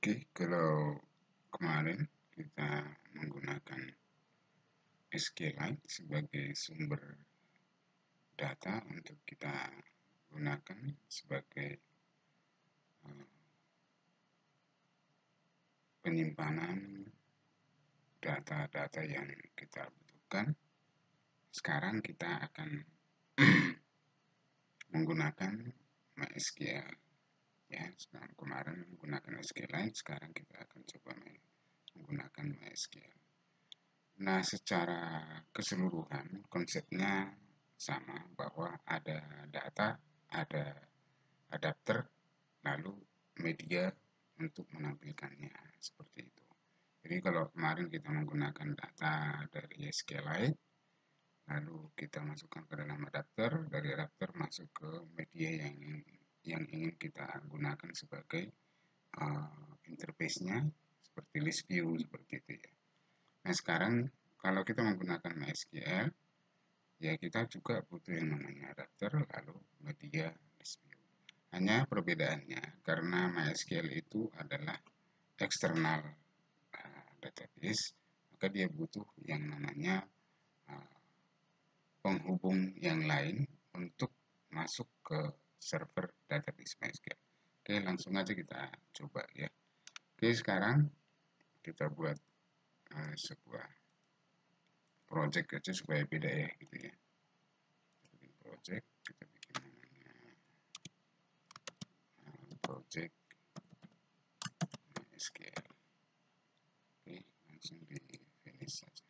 Oke, kalau kemarin kita menggunakan SQLite sebagai sumber data untuk kita gunakan sebagai penyimpanan data-data yang kita butuhkan. Sekarang kita akan menggunakan MySQL. Ya, sekarang kemarin menggunakan SQLite, sekarang kita akan coba menggunakan MySQL. Nah, secara keseluruhan konsepnya sama, bahwa ada data, ada adapter, lalu media untuk menampilkannya, seperti itu. Jadi kalau kemarin kita menggunakan data dari SQLite, lalu kita masukkan ke dalam adapter, dari adapter masuk ke media yang ingin kita gunakan sebagai interface-nya, seperti list view, seperti itu ya. Nah, sekarang kalau kita menggunakan MySQL, ya kita juga butuh yang namanya adapter, lalu media list view. Hanya perbedaannya, karena MySQL itu adalah eksternal database, maka dia butuh yang namanya penghubung yang lain untuk masuk ke server database MySQL. Oke, langsung aja kita coba ya. Oke, sekarang kita buat sebuah project aja supaya beda ya gitu ya. Bikin project, kita bikin namanya project MySQL. Oke, langsung di finish saja.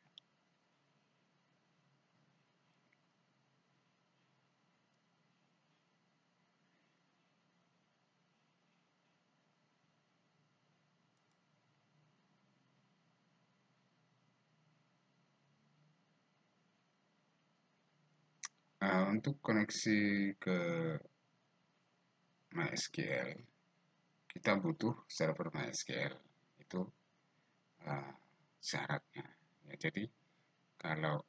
Untuk koneksi ke MySQL, kita butuh server MySQL. Itu syaratnya. Ya, jadi kalau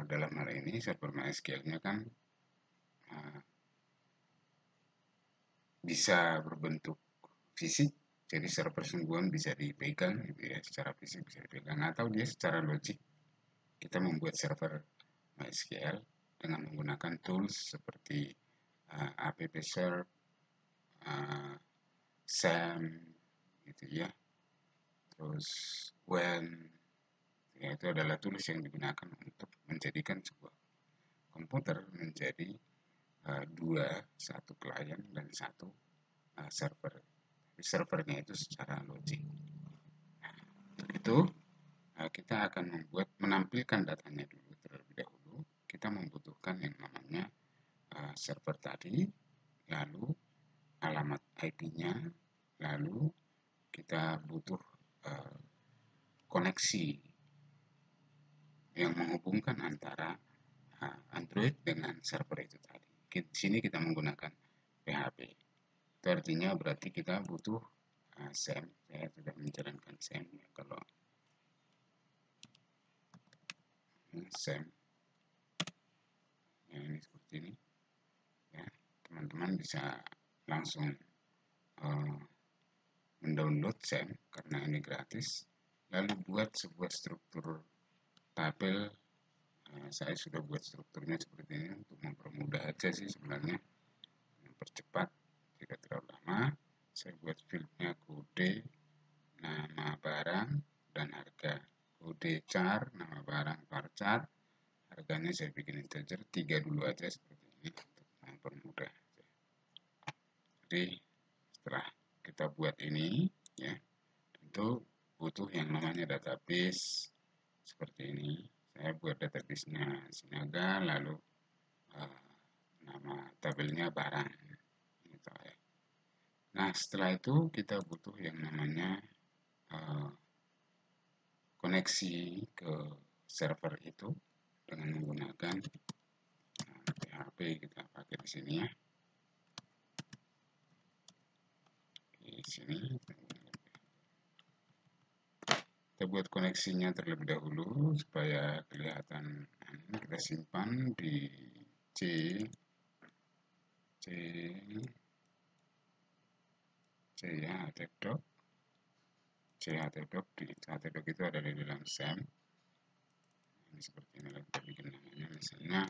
dalam hal ini server MySQL-nya kan bisa berbentuk fisik, jadi server sungguhan bisa dipegang gitu ya, secara fisik bisa dipegang, atau dia secara logik kita membuat server MySQL dengan menggunakan tools seperti appserv, SAM gitu ya, terus when ya, itu adalah tools yang digunakan untuk menjadikan sebuah komputer menjadi satu klien dan satu server. Servernya itu secara logik. Nah, untuk itu kita akan menampilkan datanya dulu terlebih dahulu. Kita membutuhkan yang namanya server tadi, lalu alamat IP-nya, lalu kita butuh koneksi yang menghubungkan antara Android dengan server itu tadi. Di sini kita menggunakan PHP. Itu artinya berarti kita butuh SAM. Saya tidak menjalankan SAM ya, kalau SAM ya, ini seperti ini ya, teman-teman bisa langsung mendownload SAM karena ini gratis, lalu buat sebuah struktur tabel. Saya sudah buat strukturnya seperti ini untuk mempermudah aja sih sebenarnya, mempercepat, tidak terlalu lama. Saya buat fieldnya kode, nama barang, dan harga. Kode char, nama barang, varchar, harganya saya bikin integer 3 dulu aja seperti ini untuk mempermudah. Jadi setelah kita buat ini ya, tentu butuh yang namanya database seperti ini. Saya buat database-nya Sinaga, lalu nama tabelnya barang gitu ya. Nah, setelah itu kita butuh yang namanya koneksi ke server itu dengan menggunakan PHP. Kita pakai di sini ya. Di sini kita buat koneksinya terlebih dahulu supaya kelihatan. Kita simpan di C ya, desktop. chtdoc. Di chtdoc itu ada di dalam SAM. Ini seperti ini, kita bikin namanya misalnya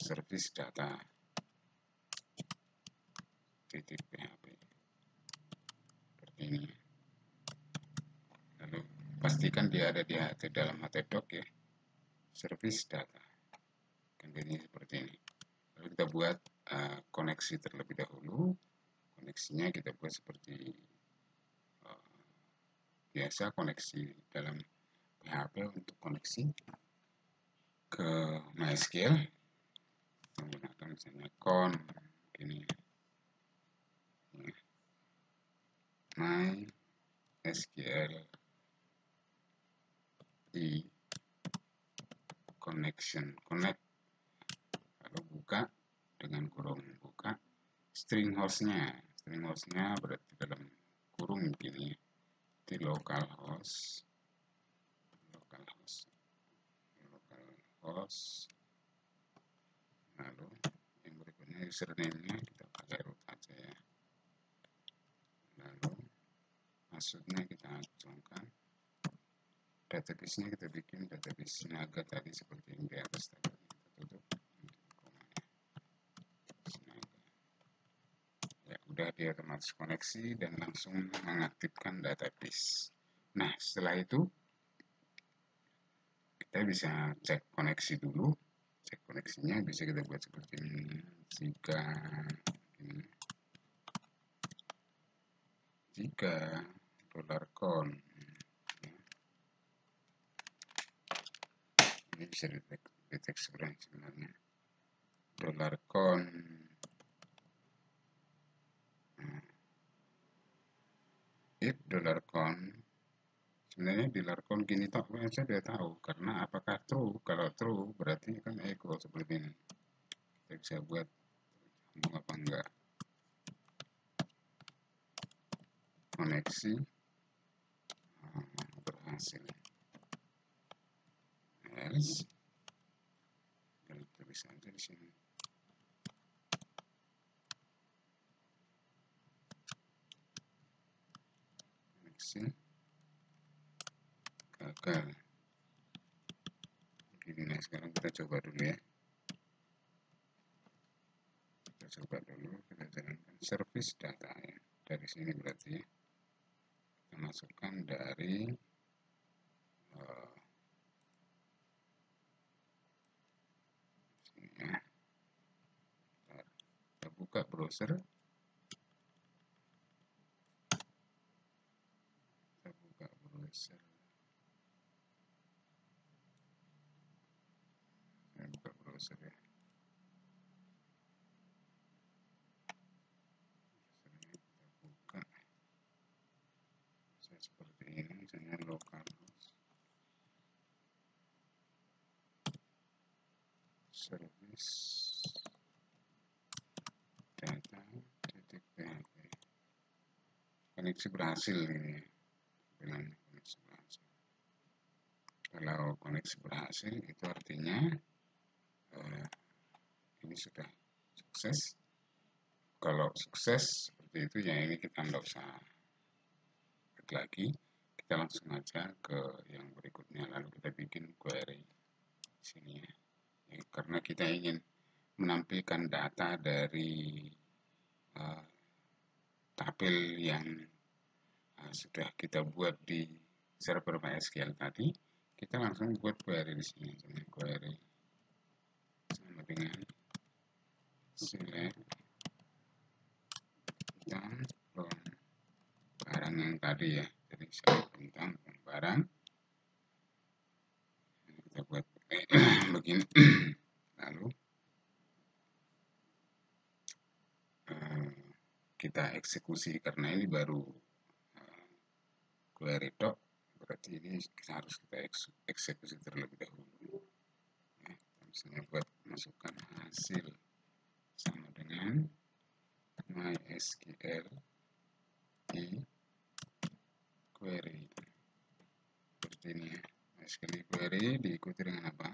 service data titik php seperti ini. Lalu pastikan dia ada di dalam htdoc ya, service data containnya seperti ini. Lalu kita buat koneksi terlebih dahulu. Koneksinya kita buat seperti biasa, koneksi dalam PHP untuk koneksi ke MySQL menggunakan misalnya con ini MySQL di connection connect, lalu buka dengan kurung buka string hostnya berarti dalam kurung begini di localhost, lalu yang berikutnya username-nya kita pakai root aja ya, lalu maksudnya kita acungkan, database-nya kita bikin database Naga tadi seperti yang di atas tadi, kita tutup ya, udah dia otomatis koneksi dan langsung mengaktifkan database. Nah setelah itu kita bisa cek koneksi dulu. Cek koneksinya bisa kita buat seperti ini, jika $con ini bisa deteksi sebenarnya $con if $con sebenarnya di $con gini tak saja dia tahu karena apakah true. Kalau true berarti kan echo seperti ini. Kita bisa buat apa enggak koneksi berhasil, else dan kita bisa aja di sini koneksi gagal begini. Nah sekarang kita coba dulu ya, kita jalankan service data ya dari sini, berarti ya kita masukkan dari sini ya, kita buka browser, ya. Kita buka seperti ini, misalnya localhost service data titik php, koneksi berhasil ini bilang koneksi berhasil. Kalau koneksi berhasil itu artinya ini sudah sukses. Kalau sukses seperti itu ya, ini kita nggak usah lagi, kita langsung aja ke yang berikutnya. Lalu kita bikin query sini ya, karena kita ingin menampilkan data dari tabel yang sudah kita buat di server MySQL tadi. Kita langsung buat query di sini, query sama dengan select dan from barang yang tadi ya, jadi select tentang barang, kita buat begini. Lalu kita eksekusi, karena ini baru query doc, berarti ini harus kita eksekusi terlebih dahulu ya. Misalnya buat masukkan hasil sama dengan MySQL di query seperti ini ya. MySQL query diikuti dengan apa,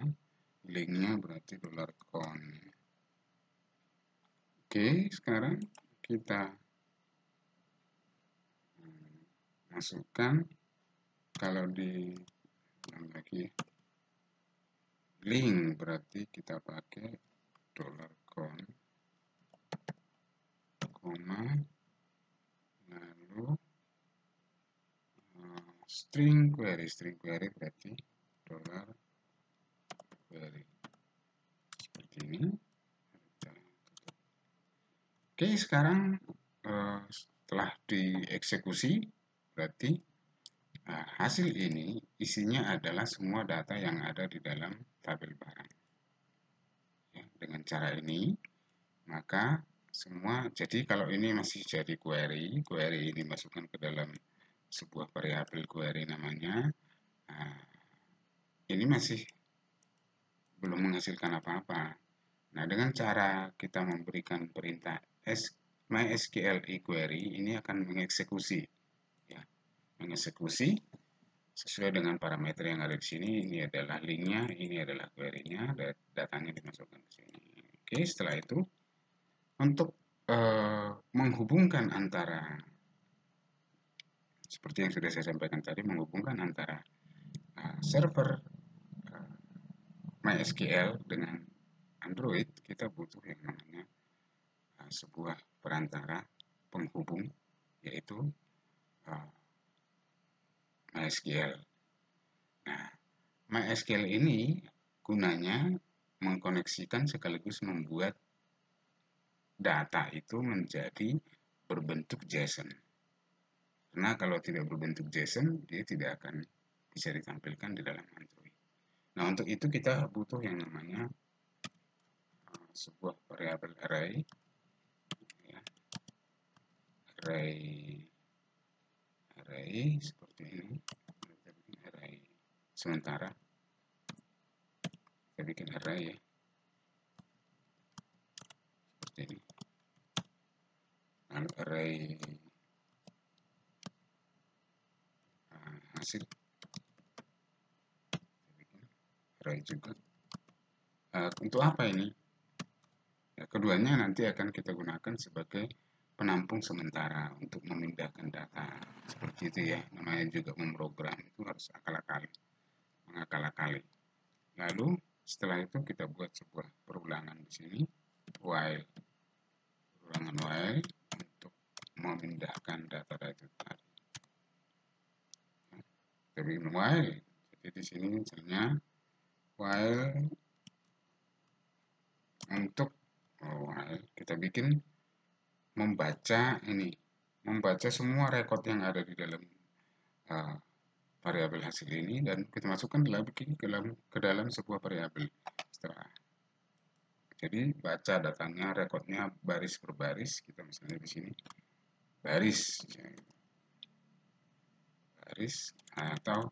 linknya berarti $con. Oke, sekarang kita masukkan, kalau di lagi link berarti kita pakai $con, koma, lalu string query berarti $query seperti ini. Oke, sekarang setelah dieksekusi berarti hasil ini isinya adalah semua data yang ada di dalam tabel barang. Ya, dengan cara ini maka semua, jadi kalau ini masih jadi query ini masukkan ke dalam sebuah variabel query namanya, ini masih belum menghasilkan apa-apa. Nah, dengan cara kita memberikan perintah MySQL query, ini akan mengeksekusi, ya, mengeksekusi sesuai dengan parameter yang ada di sini. Ini adalah linknya, ini adalah query-nya, datanya dimasukkan ke sini. Oke, setelah itu untuk menghubungkan antara, seperti yang sudah saya sampaikan tadi, menghubungkan antara server MySQL dengan Android, kita butuh yang namanya sebuah perantara penghubung, yaitu MySQL. Nah, MySQL ini gunanya mengkoneksikan sekaligus membuat data itu menjadi berbentuk JSON. Karena kalau tidak berbentuk JSON, dia tidak akan bisa ditampilkan di dalam Android. Nah, untuk itu kita butuh yang namanya sebuah variabel array, ya. array seperti ini. Kita bikin array sementara, kita bikin array, ya, seperti ini. Lalu array hasil, kita bikin array juga. Untuk apa ini? Ya, keduanya nanti akan kita gunakan sebagai penampung sementara untuk memindahkan data, seperti itu ya. Namanya juga memprogram, itu harus mengakal-akali. Lalu setelah itu kita buat sebuah perulangan di sini, while, perulangan while untuk memindahkan data itu tadi. Kita bikin while, jadi di sini misalnya while untuk while kita bikin membaca ini, membaca semua rekod yang ada di dalam variabel hasil ini, dan kita masukkan ke dalam sebuah variabel setelah. Jadi baca datanya, rekodnya baris per baris, kita misalnya di sini baris atau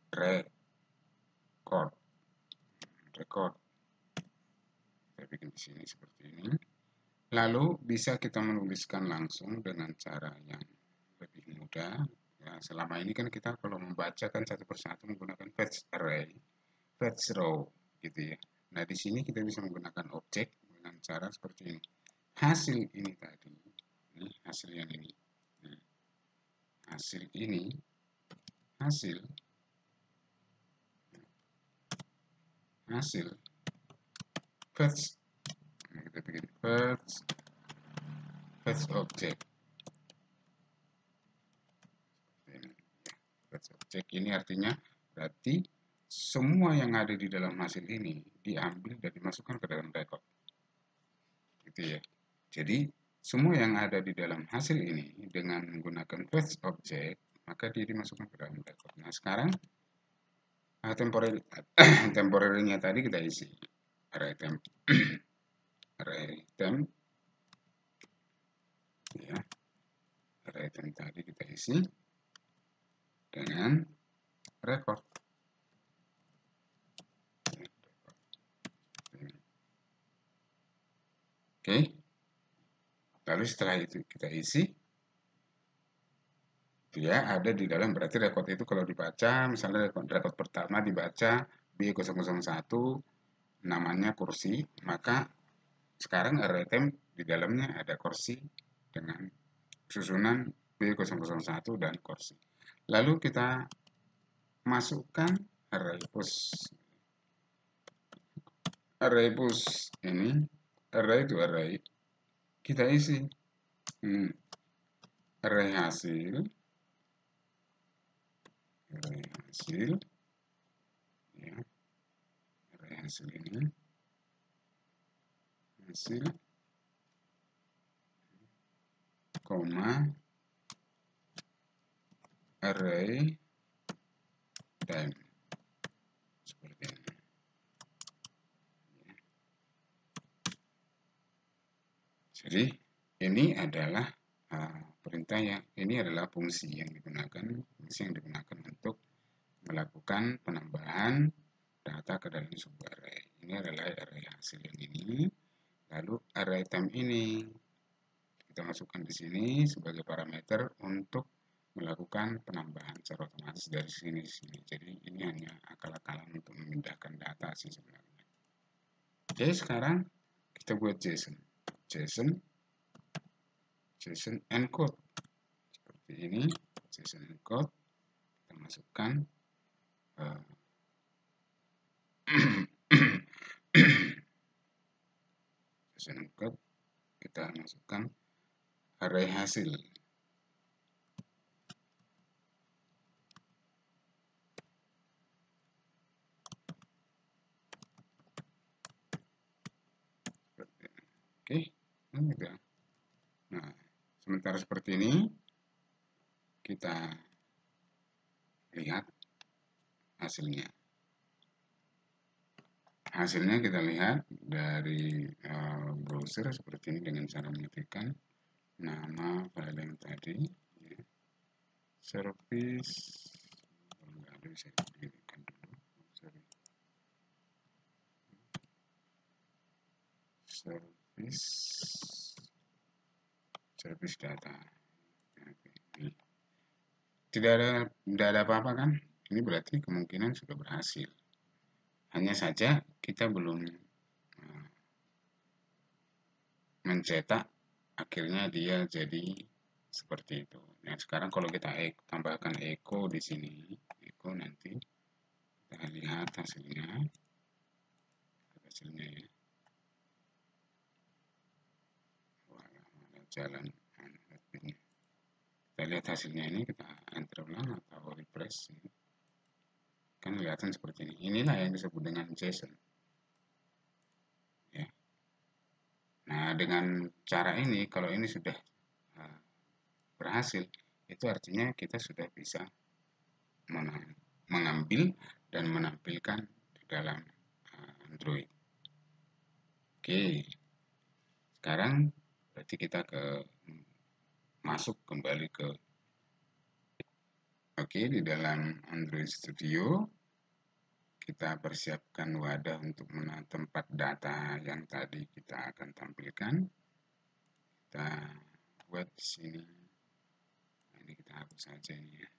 record. Kita bikin di sini seperti ini. Lalu bisa kita menuliskan langsung dengan cara yang lebih mudah. Ya, selama ini kan kita kalau membaca kan satu persatu menggunakan fetch array, fetch row, gitu ya. Nah, di sini kita bisa menggunakan objek dengan cara seperti ini. Hasil ini tadi, ini hasil yang ini. Nah, hasil ini, hasil fetch. Nah, kita bikin fetch objek. Fetch objek ini artinya berarti semua yang ada di dalam hasil ini diambil dan dimasukkan ke dalam record, gitu ya. Jadi semua yang ada di dalam hasil ini dengan menggunakan fetch object, maka dia dimasukkan ke dalam record. Nah, sekarang temporary-nya tadi kita isi array temp ya, array temp tadi kita isi dengan record. Oke, lalu setelah itu kita isi, dia ada di dalam, berarti record itu kalau dibaca, misalnya record pertama dibaca B001, namanya kursi, maka sekarang array temp di dalamnya ada kursi dengan susunan B001 dan kursi. Lalu kita masukkan array post. Array post ini, array itu array, kita isi array hasil, ya, array hasil ini, hasil, koma, array time, seperti ini. Jadi ini adalah perintah ini adalah fungsi yang digunakan untuk melakukan penambahan data ke dalam sebuah array. Ini adalah array hasil yang ini. Lalu array time ini kita masukkan di sini sebagai parameter untuk melakukan penambahan secara otomatis dari sini. Jadi ini hanya akal-akalan untuk memindahkan data sih sebenarnya. Oke, sekarang kita buat JSON encode seperti ini. JSON encode kita masukkan JSON encode kita masukkan array hasil. Oke, nah, sementara seperti ini kita lihat hasilnya. Hasilnya kita lihat dari browser seperti ini dengan cara mengetikkan nama file yang tadi, ya. Service, kalau nggak ada bisa diketikkan dulu. Service data. Tidak ada apa-apa kan? Ini berarti kemungkinan sudah berhasil. Hanya saja kita belum mencetak, akhirnya dia jadi seperti itu. Nah, sekarang kalau kita tambahkan echo di sini, echo nanti kita lihat hasilnya ya. Wah, ada jalan. Kita lihat hasilnya ini, kita enter ulang atau refresh. Kan kelihatan seperti ini. Inilah yang disebut dengan JSON. Ya. Nah, dengan cara ini, kalau ini sudah berhasil, itu artinya kita sudah bisa mengambil dan menampilkan di dalam Android. Oke, sekarang berarti kita masuk kembali ke di dalam Android Studio. Kita persiapkan wadah untuk tempat data yang tadi kita akan tampilkan. Kita buat di sini. Nah, ini kita hapus saja ini ya.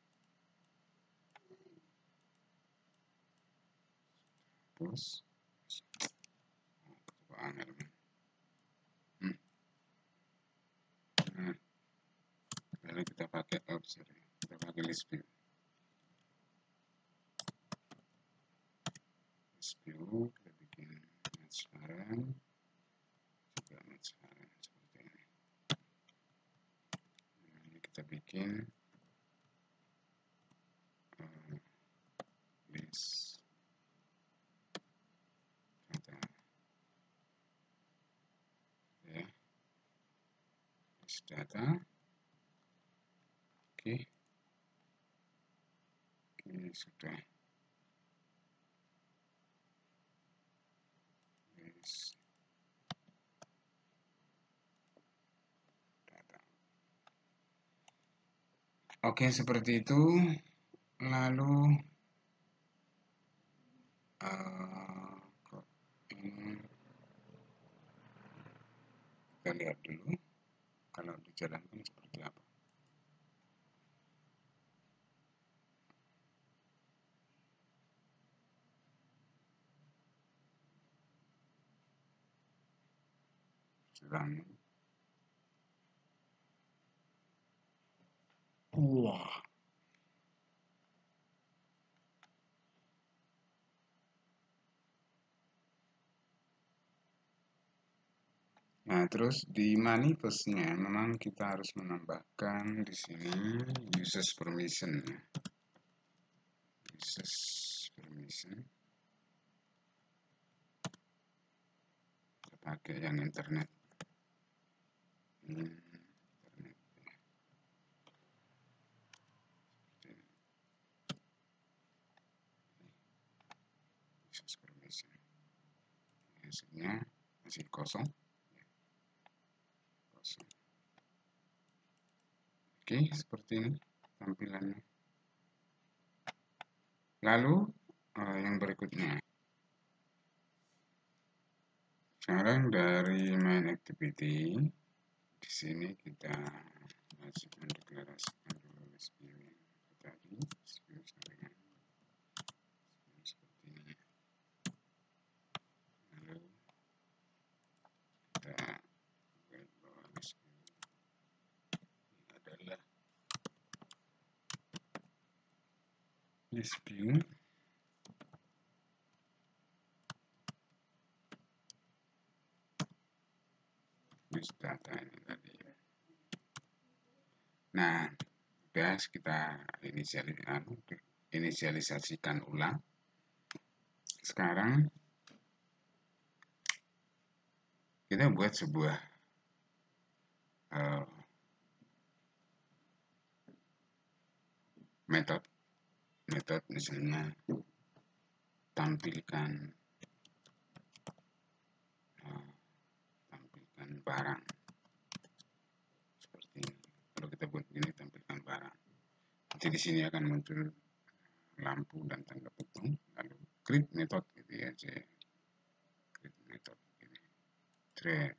Hapus. Coba angel. Nah, lalu kita pakai kita pakai list view. Kita bikin transparan, juga transparan seperti ini. Nah, ini kita bikin list data, ya, list data. Oke, sudah. Oke, seperti itu. Lalu kita lihat dulu kalau dijalankan seperti apa. Sedang Wah. Nah, terus di manifestnya memang kita harus menambahkan di sini uses permission. Uses permission. Kita pakai yang internet. Internet. Uses permission. Hasilnya masih kosong. Oke, seperti ini tampilannya. Lalu yang berikutnya. Sekarang dari main activity, di sini kita masih mendeklarasikan dulu SPU yang tadi, SPU seperti ini. Lalu kita buat bahwa SPU ini adalah SPU base data ini tadi. Nah, sudah kita inisialisasikan ulang. Sekarang kita buat sebuah metode misalnya tampilkan barang seperti ini. Kalau kita buat begini, tampilkan barang. Nanti di sini akan muncul lampu dan tanda petung, lalu create method gitu ya, create method ini, thread,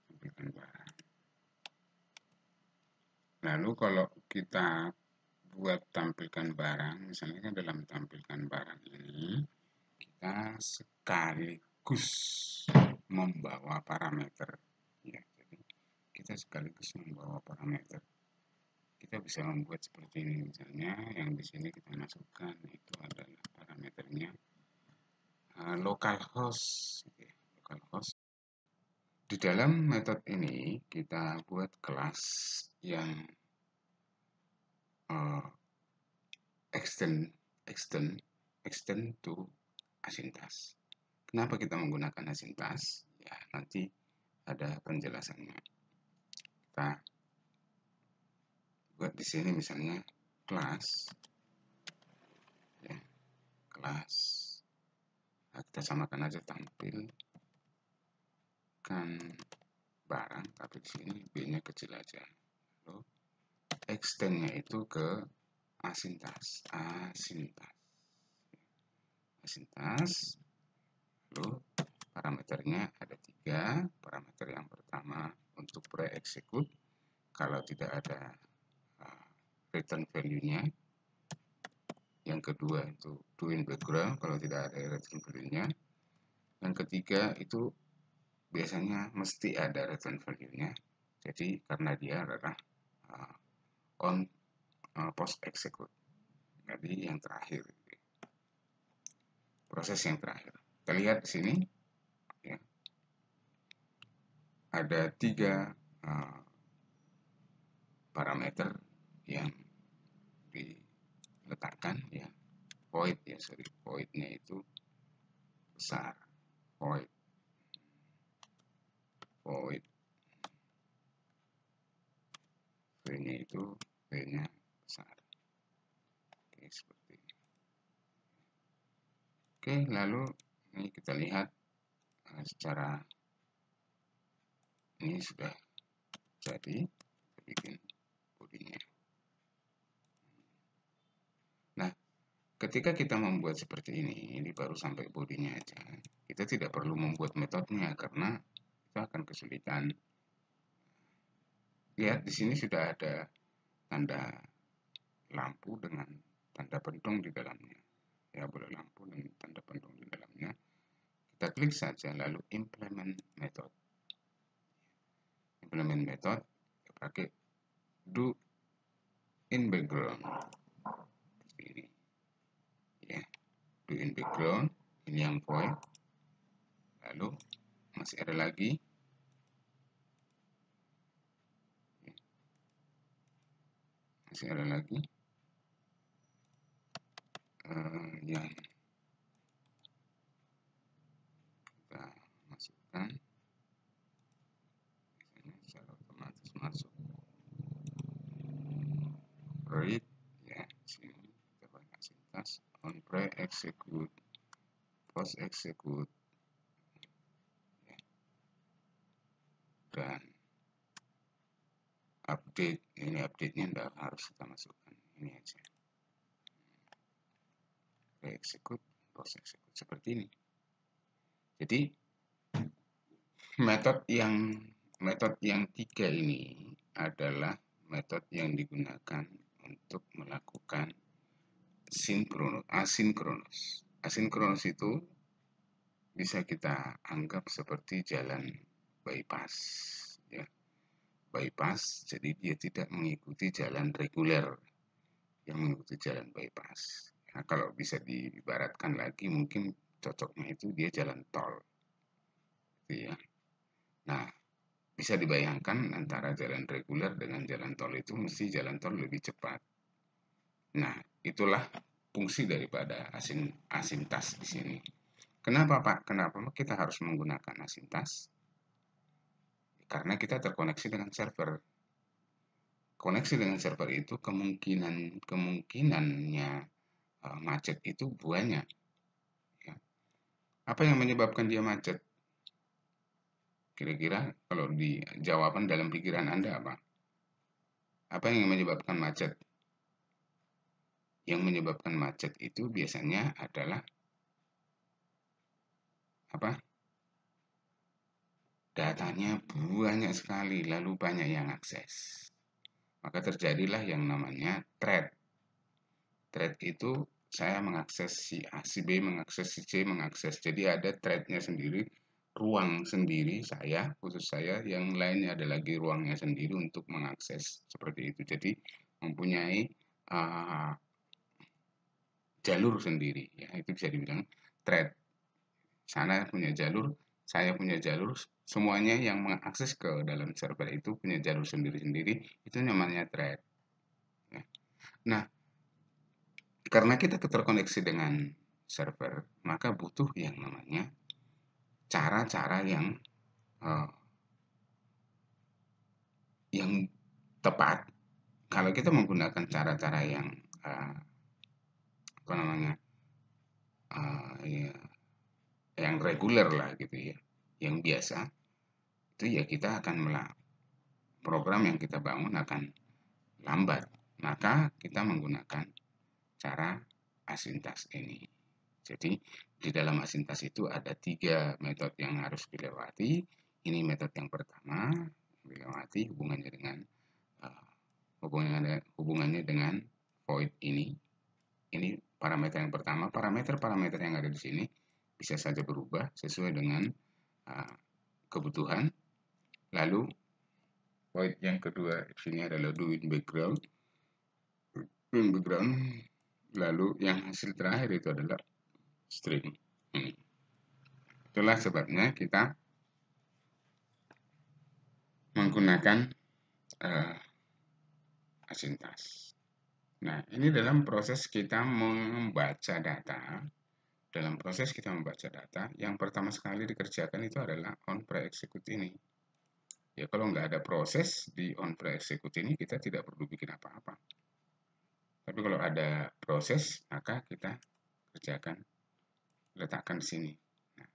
tampilkan barang. Lalu kalau kita buat tampilkan barang, misalnya kan dalam tampilkan barang ini kita sekaligus membawa parameter, ya. Jadi kita sekaligus membawa parameter. Kita bisa membuat seperti ini, misalnya yang di sini kita masukkan itu adalah parameternya localhost, ya, localhost. Di dalam metode ini kita buat kelas yang extend to asintas. Kenapa kita menggunakan asintas? Ya, nanti ada penjelasannya. Kita buat di sini misalnya kelas, ya, kelas. Nah, kita samakan aja tampilkan barang, tapi di sini b-nya kecil aja. Lalu extendnya itu ke asintas. Lalu parameternya ada 3. Parameter yang pertama untuk pre-execute, kalau tidak ada return value-nya. Yang kedua itu do in background, kalau tidak ada return value-nya. Yang ketiga itu biasanya mesti ada return value-nya. Jadi karena dia adalah on post execute. Jadi yang terakhir, proses yang terakhir. Kita lihat di sini, ya, ada 3 parameter yang diletakkan, ya. Void-nya itu besar. Void V-nya itu V-nya besar. Oke, seperti ini. Oke, lalu ini kita lihat secara ini sudah jadi, kita bikin bodinya. Nah, ketika kita membuat seperti ini baru sampai bodinya aja. Kita tidak perlu membuat metodenya karena kita akan kesulitan. Lihat di sini sudah ada tanda lampu dengan tanda pentung di dalamnya. Ya, boleh lampu dan tanda pentung di dalamnya. Kita klik saja lalu implement method. Implement method pakai do in background ini ya, do in background ini yang void. Lalu masih ada lagi yang kita masukkan secara otomatis masuk read ya. Sini kita banyak sintas on pre execute post execute ya. Dan update, ini update-nya tidak harus kita masukkan, ini aja pre execute post execute seperti ini. Jadi metode yang tiga ini adalah metode yang digunakan untuk melakukan asinkronus. Asinkronus itu bisa kita anggap seperti jalan bypass ya. Bypass, jadi dia tidak mengikuti jalan reguler yang mengikuti jalan bypass. Nah, kalau bisa diibaratkan lagi mungkin cocoknya itu dia jalan tol gitu ya. Nah, bisa dibayangkan antara jalan reguler dengan jalan tol itu mesti jalan tol lebih cepat. Nah, itulah fungsi daripada asintas di sini. Kenapa Pak? Kenapa kita harus menggunakan asintas? Karena kita terkoneksi dengan server. Koneksi dengan server itu kemungkinannya macet itu banyak. Ya. Apa yang menyebabkan dia macet? Kira-kira kalau di jawaban dalam pikiran Anda apa? Apa yang menyebabkan macet? Yang menyebabkan macet itu biasanya adalah apa? Datanya banyak sekali, lalu banyak yang akses. Maka terjadilah yang namanya thread. Thread itu saya mengakses si A, si B mengakses si C mengakses. Jadi ada threadnya sendiri, ruang sendiri khusus saya, yang lainnya ada lagi ruangnya sendiri untuk mengakses seperti itu. Jadi mempunyai jalur sendiri, ya itu bisa dibilang thread. Sana punya jalur, saya punya jalur, semuanya yang mengakses ke dalam server itu punya jalur sendiri-sendiri, itu namanya thread. Nah, karena kita terkoneksi dengan server, maka butuh yang namanya cara-cara yang tepat. Kalau kita menggunakan cara-cara yang apa namanya yang reguler lah gitu ya, yang biasa, itu ya kita akan program yang kita bangun akan lambat. Maka kita menggunakan cara asintas ini. Jadi di dalam asintas itu ada 3 metode yang harus dilewati. Ini metode yang pertama, dilewati hubungannya dengan void ini. Ini parameter yang pertama. Parameter yang ada di sini bisa saja berubah sesuai dengan kebutuhan. Lalu void yang kedua di sini adalah do in background. Lalu yang hasil terakhir itu adalah string. Itulah sebabnya kita menggunakan asintas. Nah, ini dalam proses kita membaca data. Dalam proses kita membaca data, yang pertama sekali dikerjakan itu adalah on pre-execute ini. Ya, kalau nggak ada proses di on pre-execute ini, kita tidak perlu bikin apa-apa. Tapi kalau ada proses, maka kita kerjakan, letakkan di sini. Nah,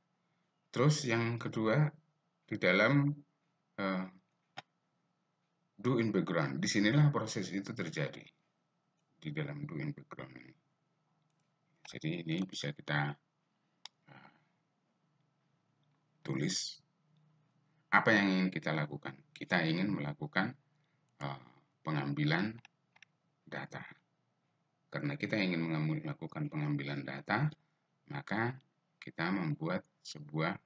terus yang kedua, di dalam do in background, disinilah proses itu terjadi. Di dalam do in background ini. Jadi ini bisa kita tulis apa yang ingin kita lakukan. Kita ingin melakukan pengambilan data. Karena kita ingin melakukan pengambilan data, maka kita membuat sebuah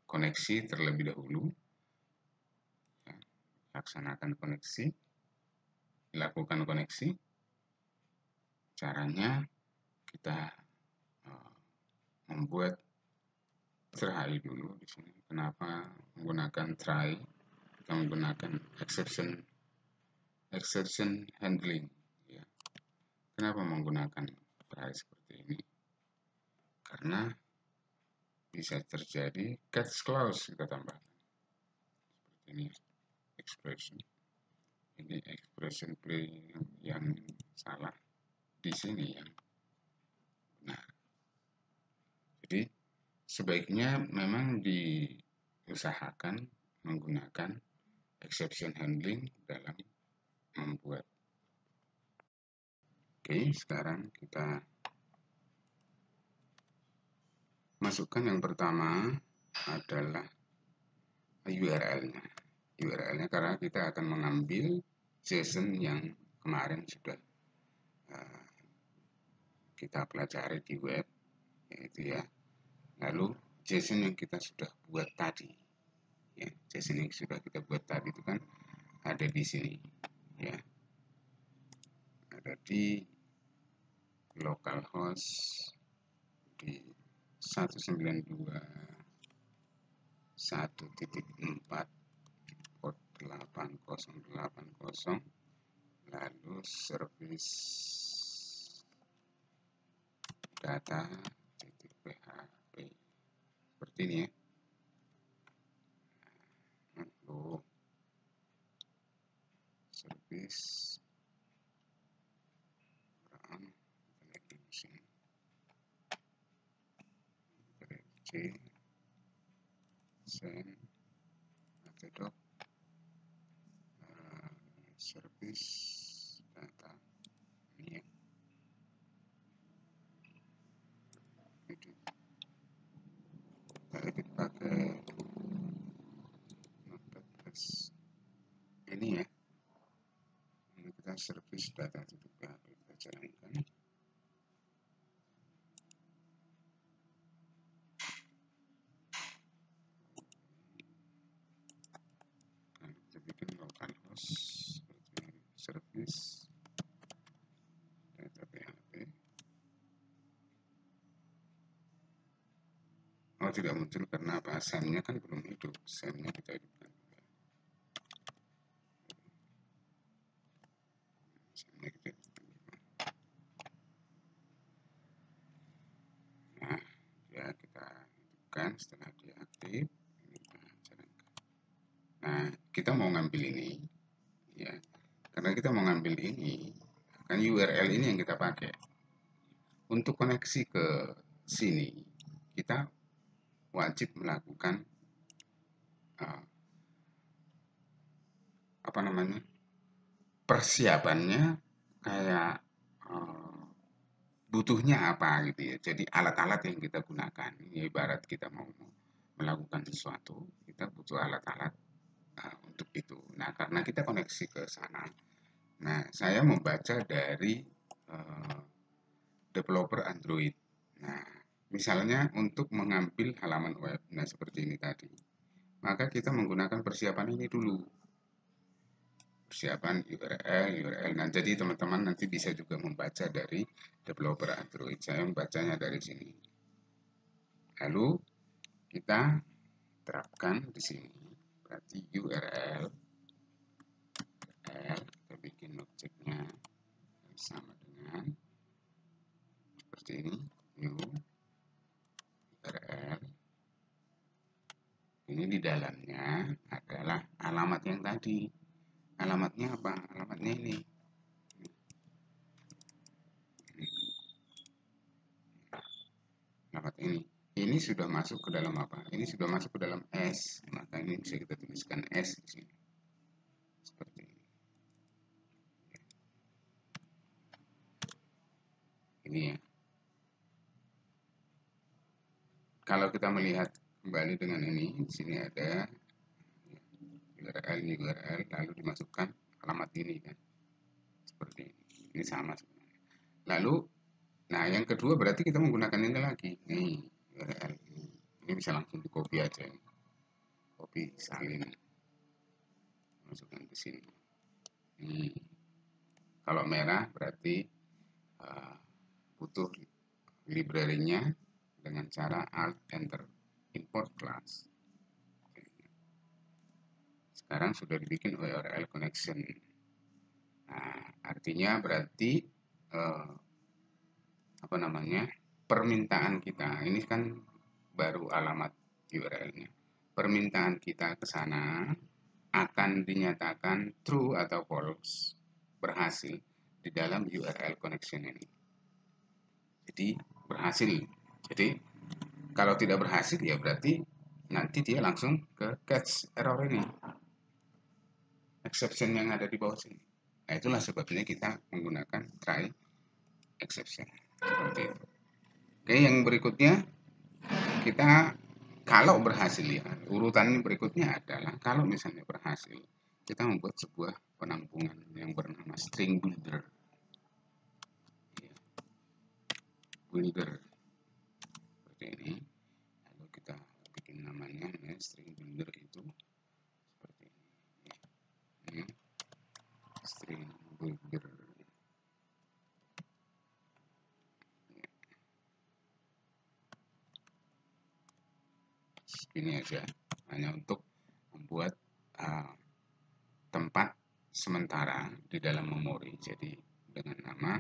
koneksi terlebih dahulu. laksanakan koneksi, lakukan koneksi. Caranya kita membuat try dulu di sini. Kenapa menggunakan try? Kita menggunakan exception handling. Ya. Kenapa menggunakan try seperti ini? Karena bisa terjadi catch clause kita tambahkan. Seperti ini expression. Ini expression play yang salah. Di sini yang benar. Jadi sebaiknya memang diusahakan menggunakan exception handling dalam membuat. Oke, sekarang kita masukkan yang pertama adalah URL-nya. URL-nya karena kita akan mengambil JSON yang kemarin sudah kita pelajari di web, yaitu ya. Lalu JSON yang kita sudah buat tadi, ya, JSON yang sudah kita buat tadi itu kan ada di sini, ya, ada di localhost di 192.1.4 port 8080, lalu service data .php seperti ini ya. Lalu service send metodok service data ini ya. Kita edit pakai Notepad+. Ini ya. Ini kita service data .php kita jalankan. Kita bikin localhost service data PHP. Oh, tidak muncul karena apa? Send-nya kan belum hidup. Send-nya kita hidupkan. Send-nya kita hidupkan. Nah, ya kita hidupkan setelah dia aktif. Ini kita jalankan. Nah, kita mau ngambil ini, ya. Karena kita mau ngambil ini, kan URL ini yang kita pakai. Untuk koneksi ke sini, kita wajib melakukan persiapannya kayak butuhnya apa gitu ya. Jadi alat-alat yang kita gunakan, ini ibarat kita mau melakukan sesuatu, kita butuh alat-alat untuk itu. Nah, karena kita koneksi ke sana, nah saya membaca dari developer Android. Nah, misalnya untuk mengambil halaman web, nah seperti ini tadi, maka kita menggunakan persiapan ini dulu. Persiapan URL. Nah, jadi teman-teman nanti bisa juga membaca dari developer Android. Saya membacanya dari sini. Lalu kita terapkan di sini. Berarti URL kita bikin objeknya sama dengan seperti ini, new URL. Ini di dalamnya adalah alamat yang tadi. Alamatnya apa? Alamatnya ini. Alamat ini. Ini sudah masuk ke dalam apa? Ini sudah masuk ke dalam S. Maka ini bisa kita tuliskan S di sini. Seperti ini. Ini ya. Kalau kita melihat kembali dengan ini, di sini ada URL, ini URL, lalu dimasukkan alamat ini kan. Seperti ini. Ini sama sebenarnya. Lalu, nah yang kedua berarti kita menggunakan ini lagi. Nih, URL ini. Ini bisa langsung di copy aja. Copy, salin. masukkan ke sini. Kalau merah berarti butuh library-nya dengan cara Alt Enter, import class. Sekarang sudah dibikin URL connection. Nah, artinya berarti permintaan kita ini kan baru alamat URL-nya. Permintaan kita ke sana akan dinyatakan true atau false, berhasil di dalam URL connection ini. Jadi berhasil. Jadi kalau tidak berhasil ya berarti nanti dia langsung ke catch error ini, exception yang ada di bawah sini. Nah, itulah sebabnya kita menggunakan try exception seperti itu. Oke, yang berikutnya kita kalau berhasil ya, urutan berikutnya adalah kalau misalnya berhasil, kita membuat sebuah penampungan yang bernama string builder. Builder seperti ini. Lalu kita bikin namanya string builder itu seperti ini. String builder. Ini aja, hanya untuk membuat tempat sementara di dalam memori. Jadi dengan nama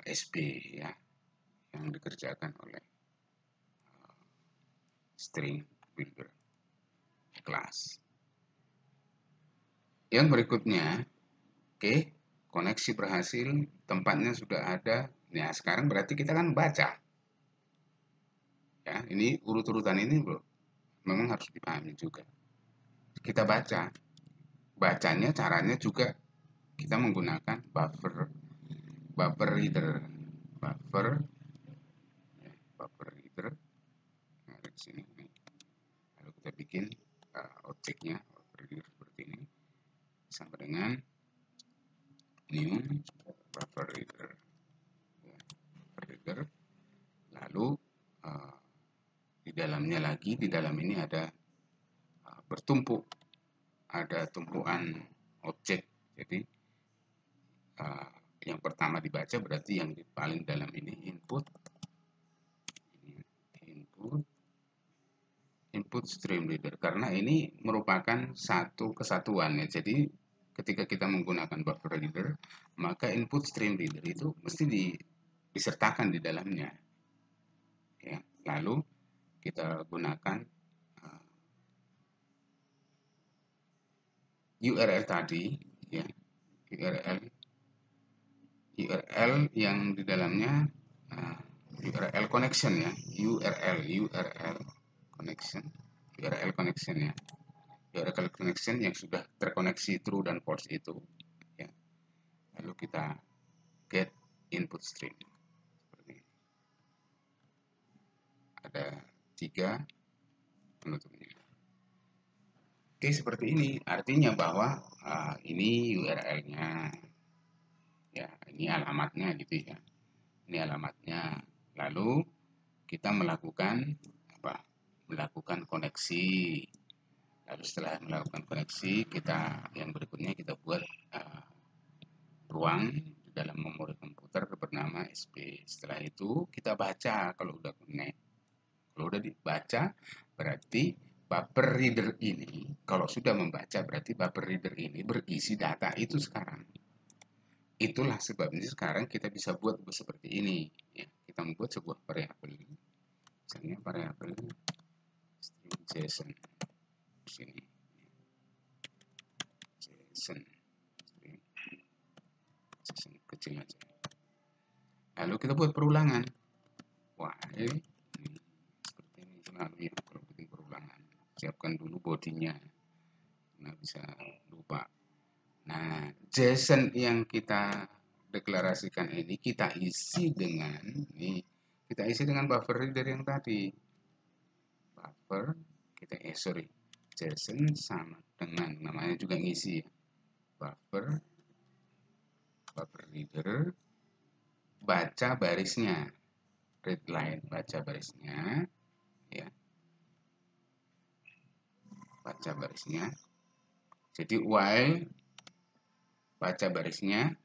SB ya, yang dikerjakan oleh string builder class. Yang berikutnya, oke, koneksi berhasil, tempatnya sudah ada. Nah, sekarang berarti kita kan baca. Ya, ini urut-urutan ini bro, memang harus dipahami juga. Kita baca. Bacanya caranya juga kita menggunakan buffer reader. Buffer reader. Nah, dari sini. Lalu kita bikin objeknya buffer reader seperti ini. Sama dengan new buffer reader. Lalu di dalamnya lagi, di dalam ini ada bertumpuk, ada tumpuan objek. Jadi yang pertama dibaca berarti yang paling dalam ini input stream reader, karena ini merupakan satu kesatuan ya. Jadi ketika kita menggunakan buffer reader, maka input stream reader itu mesti disertakan di dalamnya ya. Lalu kita gunakan URL tadi ya, URL yang di dalamnya URL connection ya, URL connection ya, URL connection yang sudah terkoneksi true dan false itu ya. Lalu kita get input stream seperti ini. Ada 3 penutupnya. Oke, seperti ini artinya bahwa ini URL-nya ya, ini alamatnya gitu ya, ini alamatnya. Lalu kita melakukan koneksi. Lalu setelah melakukan koneksi, kita yang berikutnya kita buat ruang di dalam memori komputer bernama SP. Setelah itu kita baca. Kalau udah connect, kalau udah dibaca berarti buffer reader ini, kalau sudah membaca berarti buffer reader ini berisi data itu sekarang. Itulah sebabnya sekarang kita bisa buat seperti ini ya. Kita membuat sebuah variabel, misalnya variabel string JSON sini, JSON kecil aja. Lalu kita buat perulangan. Wah, ini seperti ini selalu ya kalau bikin perulangan. Siapkan dulu bodinya, nggak bisa lupa. Nah, JSON yang kita deklarasikan ini kita isi dengan buffer reader yang tadi. Buffer kita JSON sama dengan namanya juga ngisi buffer reader, baca barisnya, read line, baca barisnya ya, baca barisnya. Jadi while baca barisnya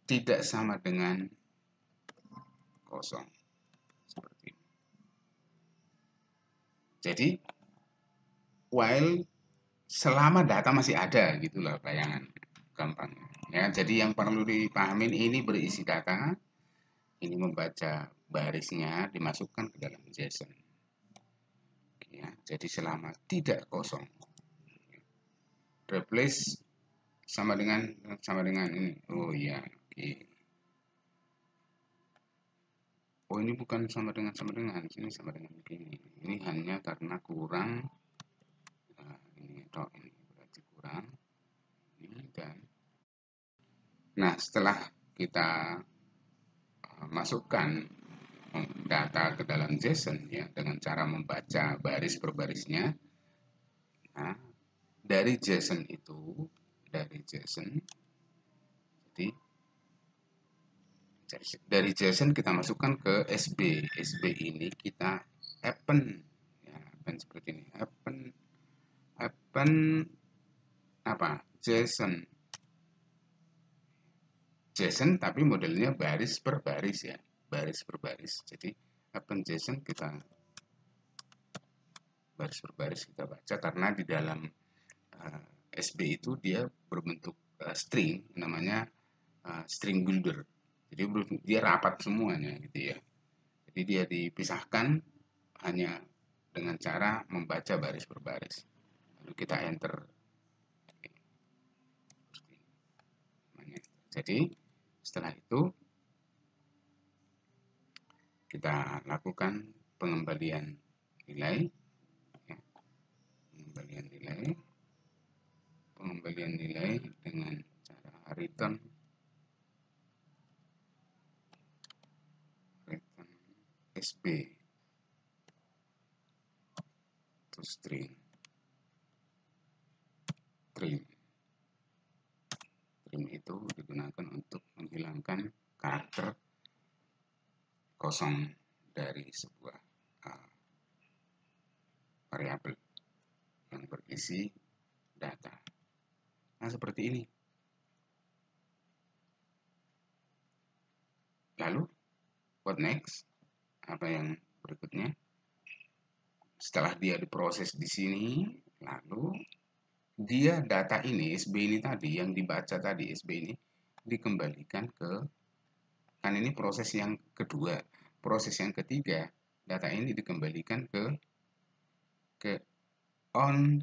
tidak sama dengan kosong. Seperti ini. Jadi while selama data masih ada, gitulah bayangan gampang. Ya, jadi yang perlu dipahamin, ini berisi data, ini membaca barisnya dimasukkan ke dalam JSON. Ya, jadi selama tidak kosong. Replace sama dengan ini. Oh iya, oke. Oh, ini bukan sama dengan, ini sama dengan begini. Ini hanya karena kurang. Nah, ini berarti kurang. Ini dan. Nah, setelah kita masukkan data ke dalam JSON ya dengan cara membaca baris per barisnya. Nah, dari JSON jadi dari JSON kita masukkan ke SB. SB ini kita append, ya, append seperti ini. Append apa? JSON tapi modelnya baris per baris ya, baris per baris. Jadi append JSON kita baris per baris kita baca, karena di dalam SB itu dia berbentuk string, namanya string builder. Jadi dia rapat semuanya gitu ya. Jadi dia dipisahkan hanya dengan cara membaca baris per baris. Lalu kita enter. Jadi setelah itu kita lakukan pengembalian nilai, ya. Pengembalian nilai dengan cara return SB to string trim itu digunakan untuk menghilangkan karakter kosong dari sebuah variabel yang berisi data. Nah, seperti ini. Lalu what next? Apa yang berikutnya? Setelah dia diproses di sini, lalu dia data ini, SB ini tadi, yang dibaca tadi, SB ini dikembalikan ke, kan ini proses yang kedua. Proses yang ketiga, data ini dikembalikan ke on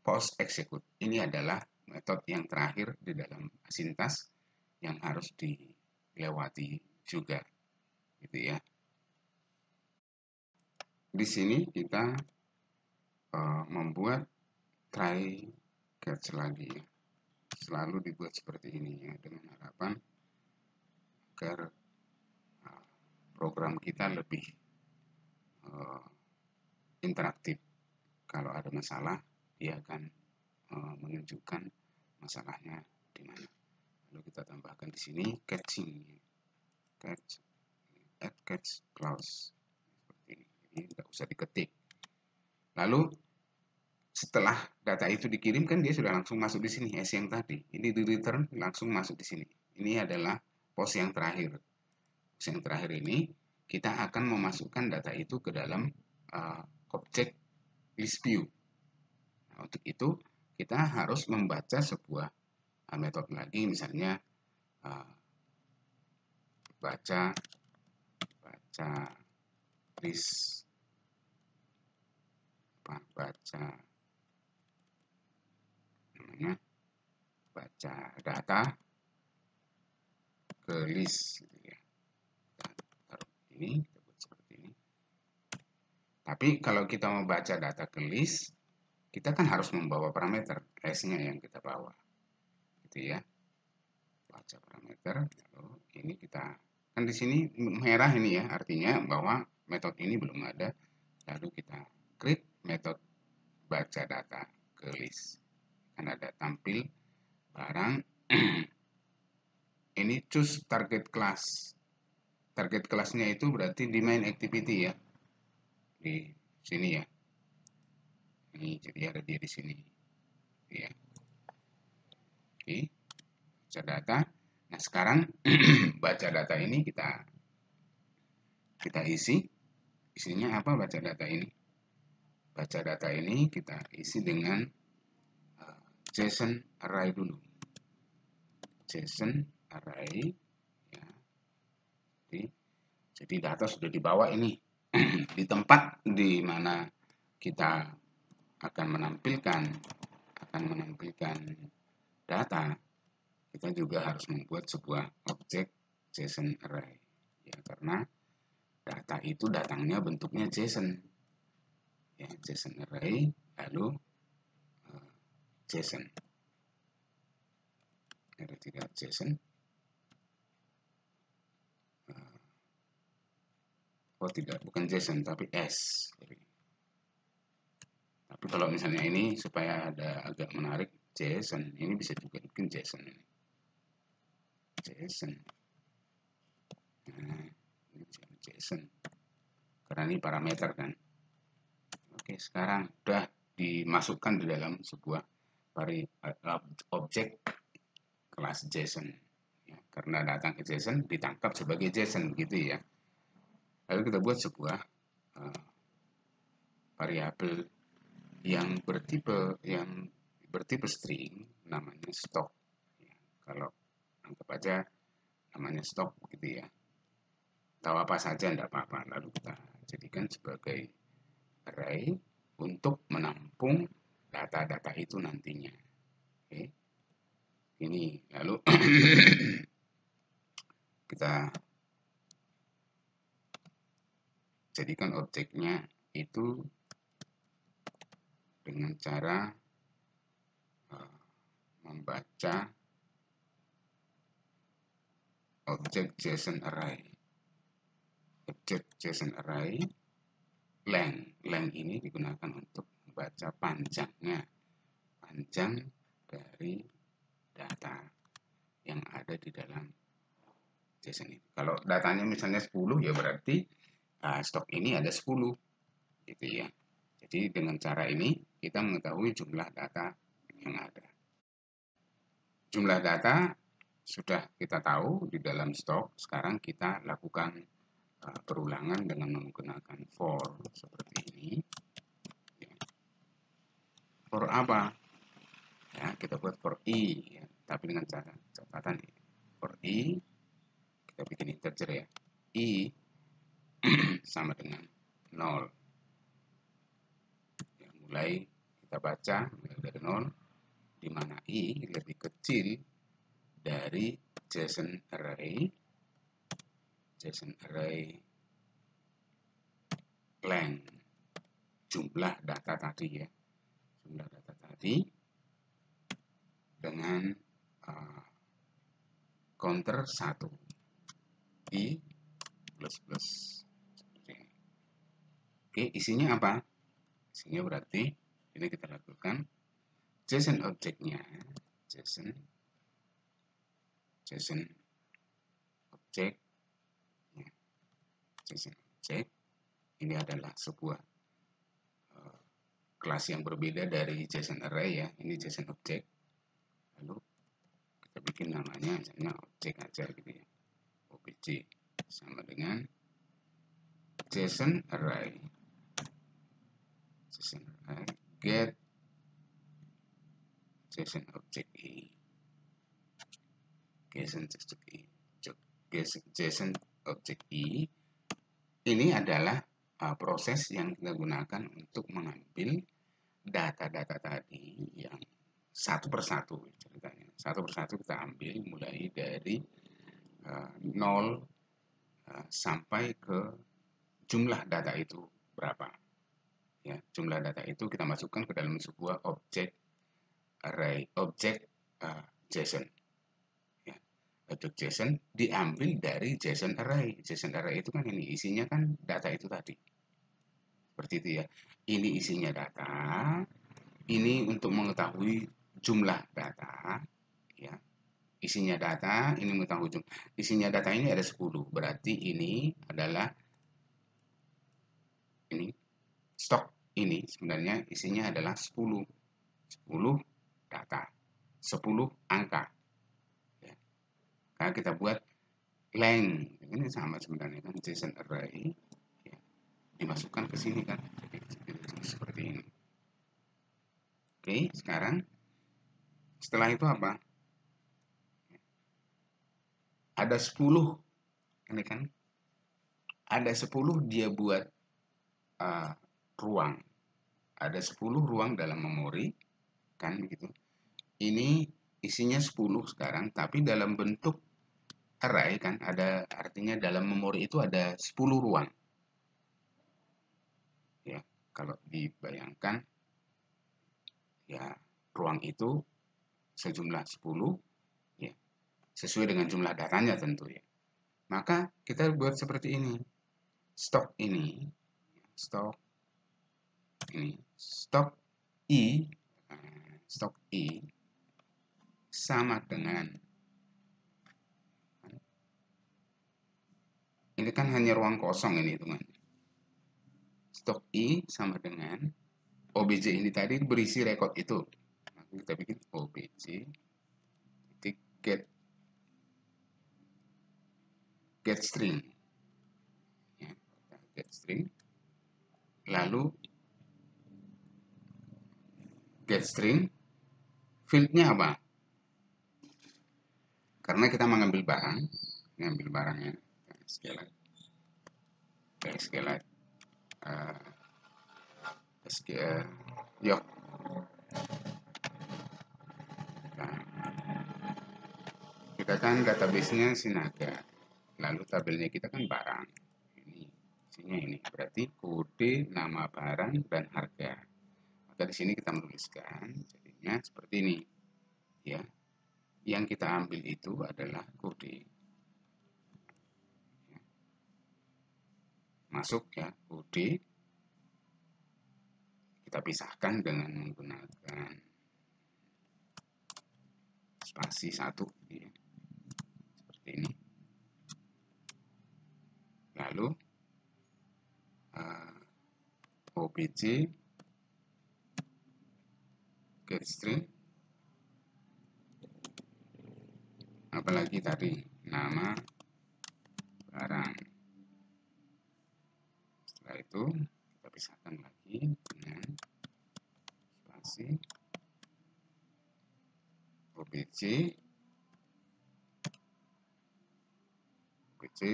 post execute. Ini adalah metode yang terakhir di dalam sintas yang harus dilewati juga, gitu ya. Di sini kita membuat try catch lagi, selalu dibuat seperti ini ya, dengan harapan agar program kita lebih interaktif. Kalau ada masalah, dia akan menunjukkan masalahnya di mana. Lalu kita tambahkan di sini catching, add catch clause seperti ini. Ini tidak usah diketik. Lalu setelah data itu dikirimkan, dia sudah langsung masuk di sini, S yang tadi. Ini di return langsung masuk di sini. Ini adalah pos yang terakhir. Pos yang terakhir ini kita akan memasukkan data itu ke dalam objek list view. Nah, untuk itu kita harus membaca sebuah metode lagi, misalnya baca list, baca data ke list, gitu ya. Ini kita buat seperti ini. Tapi kalau kita membaca data ke list, kita kan harus membawa parameter S-nya yang kita bawa, gitu ya. Baca parameter, lalu ini kita, kan di sini merah ini ya, artinya bahwa metode ini belum ada. Lalu kita create metode baca data ke list, kan ada tampil barang. Ini choose target class. Target kelasnya itu berarti di main activity ya, di sini ya. Ini jadi ada dia di sini. Ya. Oke, baca data. Nah, sekarang baca data ini kita isi. Isinya apa baca data ini? Baca data ini kita isi dengan JSON array dulu. JSON array, ya. Jadi data sudah dibawa ini di tempat di mana kita akan menampilkan data. Kita juga harus membuat sebuah objek JSON array, ya, karena data itu datangnya bentuknya JSON, ya, JSON array lalu JSON. Ada tidak JSON? Oh tidak, bukan JSON tapi S. Tapi kalau misalnya ini supaya ada agak menarik JSON, ini bisa juga bikin JSON ini. JSON. Nah, ini JSON. Karena ini parameter kan. Oke, sekarang sudah dimasukkan di dalam sebuah objek kelas JSON. Ya, karena datang ke JSON ditangkap sebagai JSON begitu ya. Lalu kita buat sebuah variabel yang bertipe string, namanya stock. Ya, kalau anggap aja namanya stock gitu ya. Tahu apa saja enggak apa-apa. Lalu kita jadikan sebagai array untuk menampung data-data itu nantinya. Oke. Ini lalu kita jadikan objeknya itu dengan cara membaca objek JSON array. Objek JSON array length ini digunakan untuk membaca panjang dari data yang ada di dalam JSON ini. Kalau datanya misalnya 10 ya berarti stok ini ada 10 gitu ya. Jadi dengan cara ini kita mengetahui jumlah data yang ada. Jumlah data sudah kita tahu di dalam stok. Sekarang kita lakukan perulangan dengan menggunakan for seperti ini. For apa? Ya, kita buat for i, ya, tapi dengan catatan for i kita bikin integer ya. I sama dengan 0. Ya, mulai kita baca dari 0 di mana i lebih kecil dari JSON array length, jumlah data tadi ya. Jumlah data tadi dengan counter 1 i plus. Oke, isinya apa? Isinya berarti ini kita lakukan JSON objeknya, JSON objek, ya, JSON objek ini adalah sebuah kelas yang berbeda dari JSON array ya. Ini JSON objek. Lalu kita bikin namanya misalnya objek aja gitu ya. Obj sama dengan JSON array. Get JSON object i. JSON object i ini adalah proses yang kita gunakan untuk mengambil data-data tadi yang satu persatu ceritanya. Satu persatu kita ambil mulai dari 0 sampai ke jumlah data itu berapa. Ya, jumlah data itu kita masukkan ke dalam sebuah objek array, objek JSON. Ya, objek JSON diambil dari JSON array. JSON array itu kan ini isinya kan data itu tadi. Seperti itu ya. Ini isinya data. Ini untuk mengetahui jumlah data. Ya. Isinya data, ini mengetahui jumlah. Isinya data ini ada 10. Berarti ini adalah ini stok ini sebenarnya isinya adalah 10 data, 10 angka ya. Karena kita buat length ini sama sebenarnya kan, JSON array ya, dimasukkan ke sini kan, jadi seperti ini. Oke, sekarang setelah itu apa? Ada 10 ini kan, ada 10 dia buat ruang, ada 10 ruang dalam memori kan begitu. Ini isinya 10 sekarang, tapi dalam bentuk array kan, ada artinya dalam memori itu ada 10 ruang ya. Kalau dibayangkan ya, ruang itu sejumlah 10 ya, sesuai dengan jumlah datanya tentu ya. Maka kita buat seperti ini. Stok ini, stok ini, stok i sama dengan, ini kan hanya ruang kosong ini teman. Stok i sama dengan obj ini tadi berisi record itu. Maka kita bikin obj titik get string ya, get string, lalu get string fieldnya apa? Karena kita mengambil barang, mengambil barangnya SQLite SQL yok. Nah, kita kan database-nya Sinaga, lalu tabelnya kita kan barang. Ini isinya ini berarti kode, nama barang dan harga. Maka di sini kita menuliskan jadinya seperti ini ya. Yang kita ambil itu adalah kode. Masuk ya, kode kita pisahkan dengan menggunakan spasi 1 ya. Seperti ini. Lalu obj get string, apalagi tadi nama barang. Setelah itu kita pisahkan lagi dengan spasi obj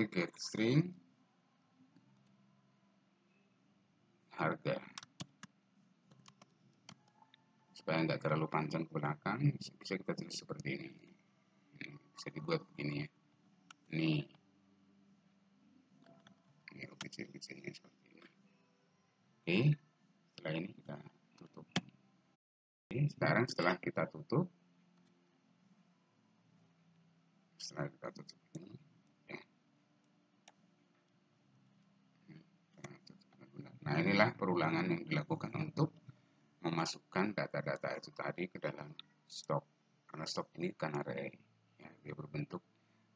get string harga, supaya nggak terlalu panjang ke belakang. Bisa kita tulis seperti ini. Bisa dibuat begini ya. Ini obj-nya seperti ini. Oke, setelah ini kita tutup. Oke, sekarang setelah kita tutup ini ya. Nah, inilah perulangan yang dilakukan untuk memasukkan data-data itu tadi ke dalam stok. Karena stok ini kan array ya, dia berbentuk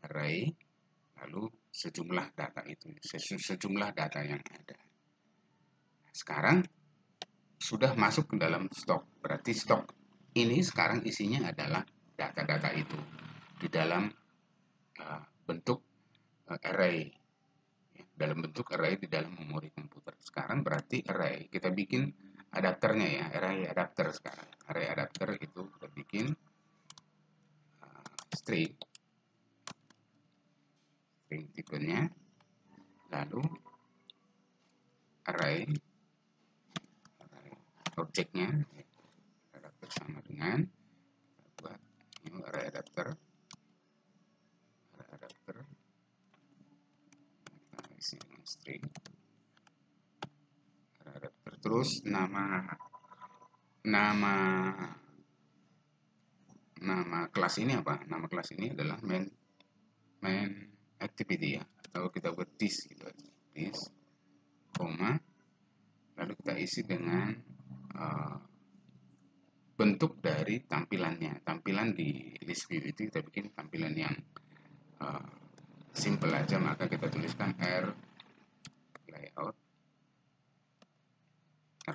array, lalu sejumlah data itu, sejumlah data yang ada. Sekarang sudah masuk ke dalam stok, berarti stok ini sekarang isinya adalah data-data itu di dalam bentuk array, dalam bentuk array di dalam memori komputer. Sekarang berarti array kita bikin adapternya ya, array adapter. Sekarang array adapter itu kita bikin string tipenya, lalu array objeknya adapter sama dengan, buat array adapter isi dengan string array adapter. Terus nama kelas ini apa? Nama kelas ini adalah main activity ya, atau kita buat this gitu aja, this koma, lalu kita isi dengan bentuk dari tampilannya. Tampilan di list view itu kita bikin tampilan yang simple aja, maka kita tuliskan r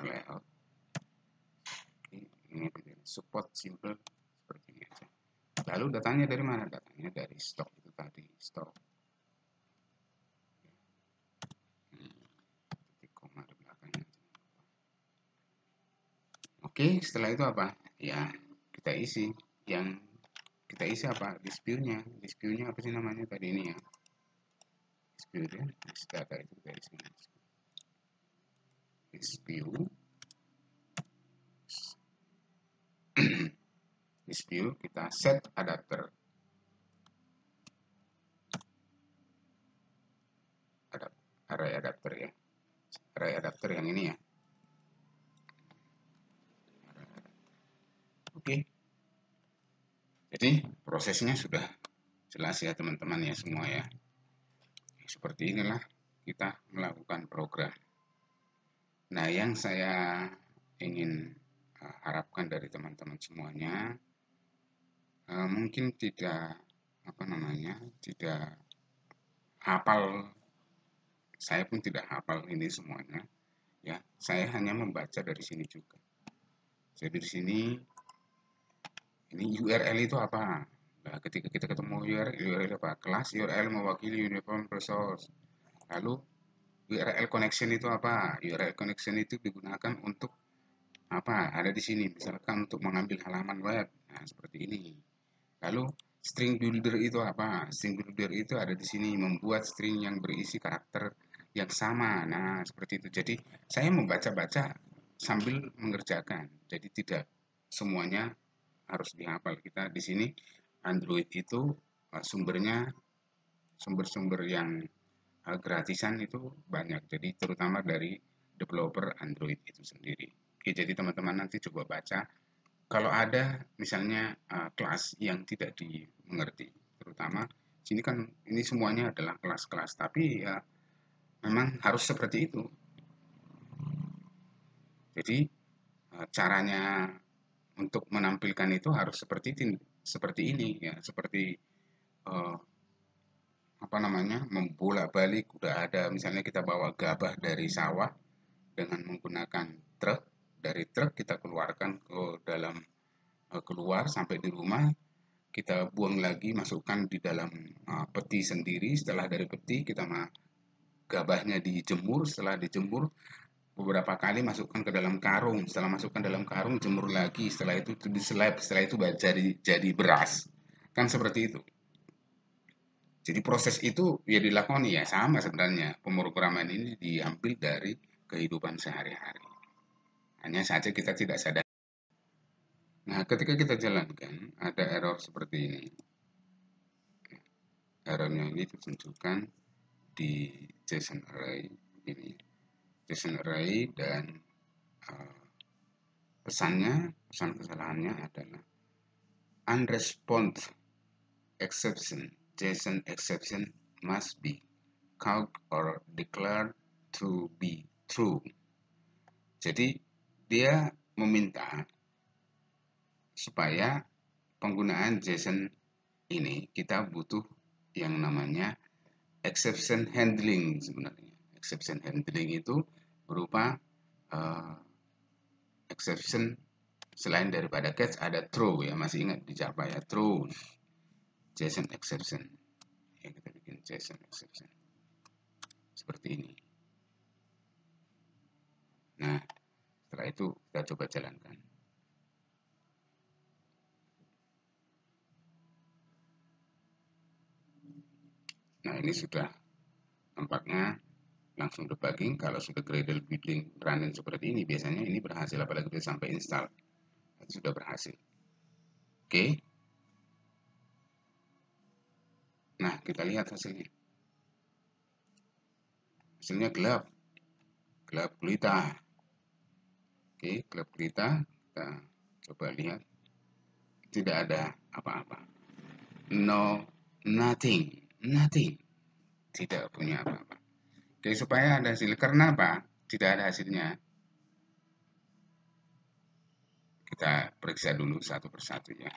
layout. Ini support simple seperti ini aja. Lalu datanya dari mana? Datanya dari stok itu tadi, stok. Titik koma di belakangnya. Oke, setelah itu apa? Ya, kita isi. Yang kita isi apa? Dispute-nya. Dispute-nya apa sih namanya tadi ini ya? Dispute ya. Data itu kita isi. Dispute. Dispute kita set adapter. Array adapter ya. Array adapter yang ini ya. Oke. Jadi prosesnya sudah jelas ya teman-teman ya semua ya. Seperti inilah kita melakukan program. Nah, yang saya ingin harapkan dari teman-teman semuanya, mungkin tidak tidak hafal. Saya pun tidak hafal ini semuanya. Ya, saya hanya membaca dari sini juga. Jadi di sini ini URL itu apa? Nah, ketika kita ketemu URL apa? Kelas URL mewakili uniform resource. Lalu URL connection itu apa? URL connection itu digunakan untuk apa? Ada di sini, misalkan untuk mengambil halaman web. Nah, seperti ini. Lalu string builder itu apa? String builder itu ada di sini, membuat string yang berisi karakter yang sama. Nah, seperti itu. Jadi, saya membaca-baca sambil mengerjakan. Jadi tidak semuanya harus dihafal. Kita di sini Android itu sumbernya sumber-sumber yang gratisan itu banyak. Jadi terutama dari developer Android itu sendiri. Oke, jadi teman-teman nanti coba baca. Kalau ada misalnya kelas yang tidak dimengerti, terutama sini kan ini semuanya adalah kelas-kelas, tapi ya memang harus seperti itu. Jadi caranya untuk menampilkan itu harus seperti ini ya, seperti uh, apa namanya membolak-balik. Udah ada misalnya kita bawa gabah dari sawah dengan menggunakan truk, dari truk kita keluarkan ke dalam keluar sampai di rumah, kita buang lagi, masukkan di dalam peti sendiri. Setelah dari peti kita gabahnya dijemur, setelah dijemur beberapa kali masukkan ke dalam karung, setelah masukkan dalam karung jemur lagi, setelah itu diseleb, setelah itu jadi beras, kan seperti itu. Jadi proses itu ya dilakukan ya sama sebenarnya. Pemrograman ini diambil dari kehidupan sehari-hari. Hanya saja kita tidak sadar. Nah, ketika kita jalankan, ada error seperti ini. Errornya ini ditunjukkan di JSON array ini. JSON array dan pesan kesalahannya adalah unresponsive exception. JSON exception must be called or declared to be true. Jadi dia meminta supaya penggunaan JSON ini kita butuh yang namanya exception handling sebenarnya. Exception handling itu berupa exception selain daripada catch ada throw ya, masih ingat di Java ya, throw JSON exception. Ya, kita bikin JSON exception seperti ini. Nah, setelah itu kita coba jalankan. Nah, ini sudah nampaknya langsung debugging. Kalau sudah Gradle building running seperti ini, biasanya ini berhasil, apalagi sudah sampai install. Itu sudah berhasil. Oke. Nah, kita lihat hasilnya. Hasilnya gelap. Gelap gulita. Oke, gelap gulita. Kita coba lihat. Tidak ada apa-apa. No, nothing. Nothing. Tidak punya apa-apa. Oke, supaya ada hasil. Karena apa? Tidak ada hasilnya. Kita periksa dulu satu persatu ya.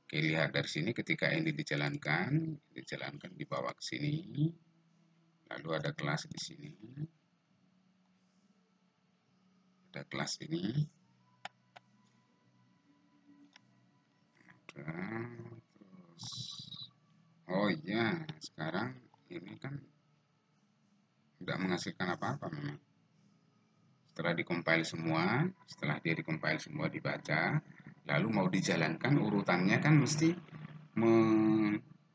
Oke, lihat dari sini ketika ini dijalankan dibawa ke sini. Lalu ada kelas di sini. ada kelas ini, terus oh iya, sekarang ini kan tidak menghasilkan apa-apa memang. Setelah dia dikompil semua dibaca, lalu mau dijalankan urutannya kan mesti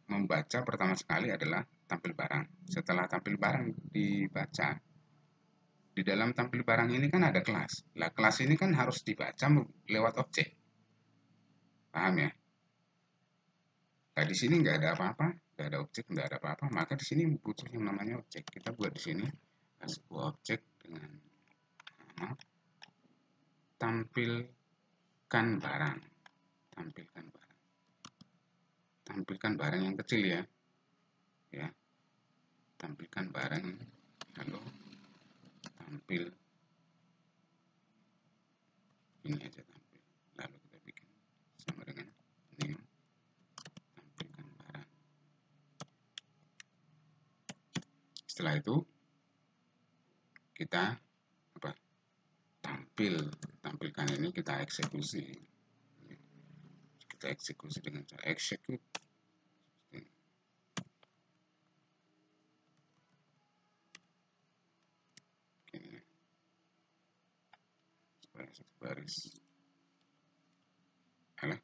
membaca pertama sekali adalah tampil barang. Setelah tampil barang dibaca, di dalam tampil barang ini kan ada kelas. Nah, kelas ini kan harus dibaca lewat objek. Paham ya? Nah, di sini nggak ada apa-apa, nggak ada objek, nggak ada apa-apa. Maka di sini butuh yang namanya objek. Kita buat di sini sebuah objek dengan nama tampilkan barang. Tampilkan barang. Tampilkan barang yang kecil ya. Ya. Tampilkan barang. Lalu tampil ini aja tampil. Lalu kita bikin sama dengan new tampilkan barang. Setelah itu kita tampilkan ini kita eksekusi dengan cara execute ini supaya satu baris. Alah.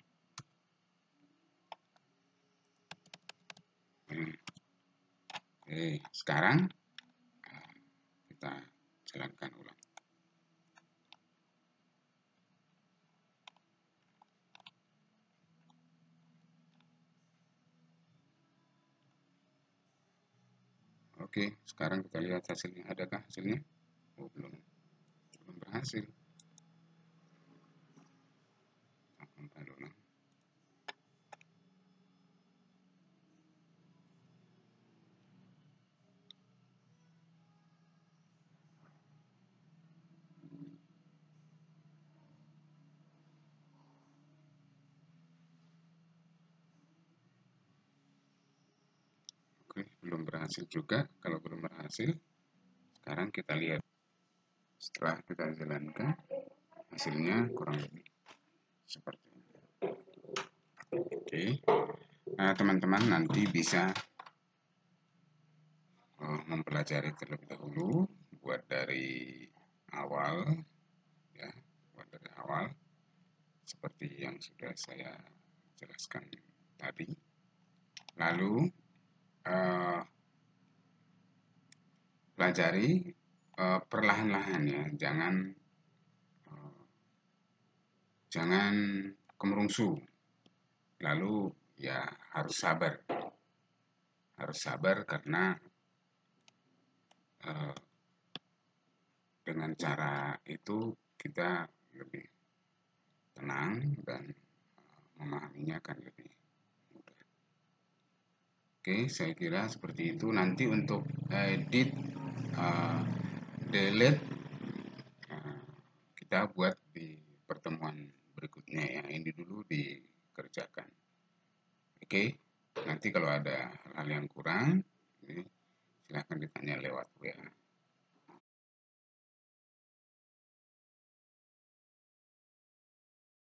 Oke, sekarang kita jalankan ulang. Oke, sekarang kita lihat hasilnya. Adakah hasilnya? Oh, belum berhasil. Compile ulang. Oke, belum berhasil juga. Kalau belum berhasil, sekarang kita lihat. Setelah kita jalankan, hasilnya kurang lebih seperti ini. Oke, nah teman-teman nanti bisa mempelajari terlebih dahulu, buat dari awal, ya, buat dari awal seperti yang sudah saya jelaskan tadi. Lalu pelajari perlahan-lahan ya, jangan kemerungsung. Lalu ya harus sabar karena dengan cara itu kita lebih tenang dan memahaminya akan lebih mudah. Oke, saya kira seperti itu. Nanti untuk edit, delete, kita buat di pertemuan berikutnya ya. Ini dulu dikerjakan. Oke, nanti kalau ada hal yang kurang, silahkan ditanya lewat WA.